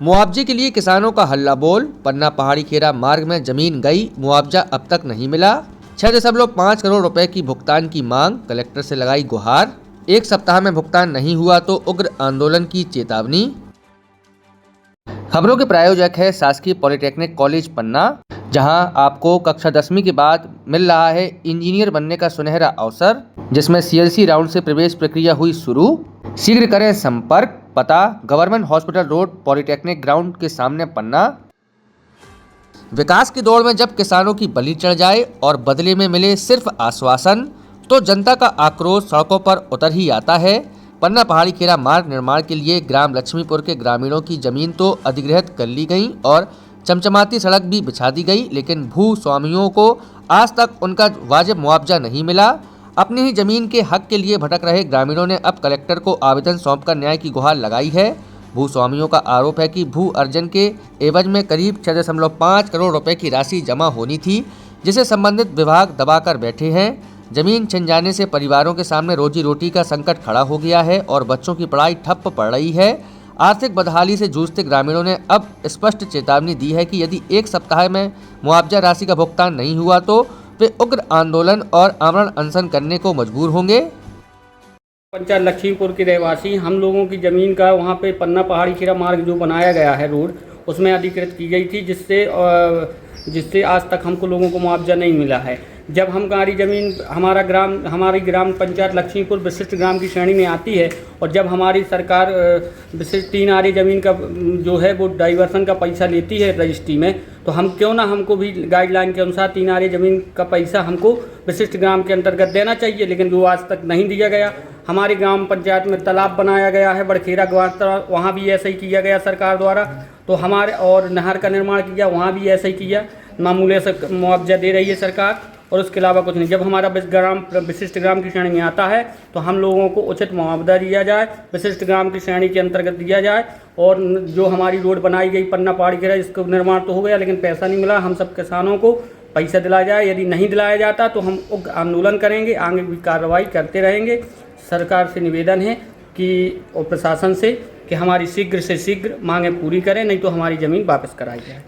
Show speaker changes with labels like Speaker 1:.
Speaker 1: मुआवजे के लिए किसानों का हल्ला बोल। पन्ना पहाड़ी खेरा मार्ग में जमीन गई, मुआवजा अब तक नहीं मिला। 6.5 करोड़ रुपए की भुगतान की मांग, कलेक्टर से लगाई गुहार। 1 सप्ताह में भुगतान नहीं हुआ तो उग्र आंदोलन की चेतावनी। खबरों के प्रायोजक है शासकीय पॉलिटेक्निक कॉलेज पन्ना, जहां आपको कक्षा 10वीं के बाद मिल रहा है इंजीनियर बनने का सुनहरा अवसर, जिसमें CLC राउंड से प्रवेश प्रक्रिया हुई शुरू। शीघ्र करें संपर्क। पता government hospital road, polytechnic ground के सामने पन्ना। विकास की दौड़ में जब किसानों की बलि चढ़ जाए और बदले में मिले सिर्फ आश्वासन, तो जनता का आक्रोश सड़कों पर उतर ही आता है। पन्ना पहाड़ी खेरा मार्ग निर्माण के लिए ग्राम लक्ष्मीपुर के ग्रामीणों की जमीन तो अधिग्रहित कर ली गई और चमचमाती सड़क भी बिछा दी गई, लेकिन भू स्वामियों को आज तक उनका वाजिब मुआवजा नहीं मिला। अपनी ही जमीन के हक के लिए भटक रहे ग्रामीणों ने अब कलेक्टर को आवेदन सौंपकर न्याय की गुहार लगाई है। भू स्वामियों का आरोप है कि भू अर्जन के एवज में करीब 6.5 करोड़ रुपए की राशि जमा होनी थी, जिसे संबंधित विभाग दबाकर बैठे हैं। जमीन छिन जाने से परिवारों के सामने रोजी रोटी का संकट खड़ा हो गया है और बच्चों की पढ़ाई ठप्प पड़ रही है। आर्थिक बदहाली से जूझते ग्रामीणों ने अब स्पष्ट चेतावनी दी है कि यदि 1 सप्ताह में मुआवजा राशि का भुगतान नहीं हुआ तो वे उग्र आंदोलन और आमरण अनशन करने को मजबूर होंगे।
Speaker 2: पंचायत लक्ष्मीपुर के रहवासी हम लोगों की ज़मीन का वहाँ पे पन्ना पहाड़ी खेरा मार्ग जो बनाया गया है रोड, उसमें अधिकृत की गई थी, जिससे आज तक हमको लोगों को मुआवजा नहीं मिला है। जब हमारी ज़मीन हमारी ग्राम पंचायत लक्ष्मीपुर विशिष्ट ग्राम की श्रेणी में आती है और जब हमारी सरकार विशिष्ट 3 आरे ज़मीन का जो है वो डाइवर्सन का पैसा लेती है रजिस्ट्री में, तो हम क्यों ना हमको भी गाइडलाइन के अनुसार 3 आरे ज़मीन का पैसा हमको विशिष्ट ग्राम के अंतर्गत देना चाहिए, लेकिन वो आज तक नहीं दिया गया। हमारी ग्राम पंचायत में तालाब बनाया गया है बड़खेरा ग्वार, वहाँ भी ऐसा ही किया गया सरकार द्वारा, तो हमारे और नहर का निर्माण किया, वहाँ भी ऐसा ही किया। मामूली से मुआवजा दे रही है सरकार और उसके अलावा कुछ नहीं। जब हमारा विशिष्ट ग्राम की श्रेणी में आता है तो हम लोगों को उचित मुआवजा दिया जाए, विशिष्ट ग्राम की श्रेणी के अंतर्गत दिया जाए। और जो हमारी रोड बनाई गई पन्ना पहाड़ी खेरा, इसका निर्माण तो हो गया लेकिन पैसा नहीं मिला। हम सब किसानों को पैसा दिलाया जाए, यदि नहीं दिलाया जाता तो हम उग्र आंदोलन करेंगे, आगे भी कार्रवाई करते रहेंगे। सरकार से निवेदन है कि और प्रशासन से कि हमारी शीघ्र से शीघ्र मांगें पूरी करें, नहीं तो हमारी ज़मीन वापस कराई जाए।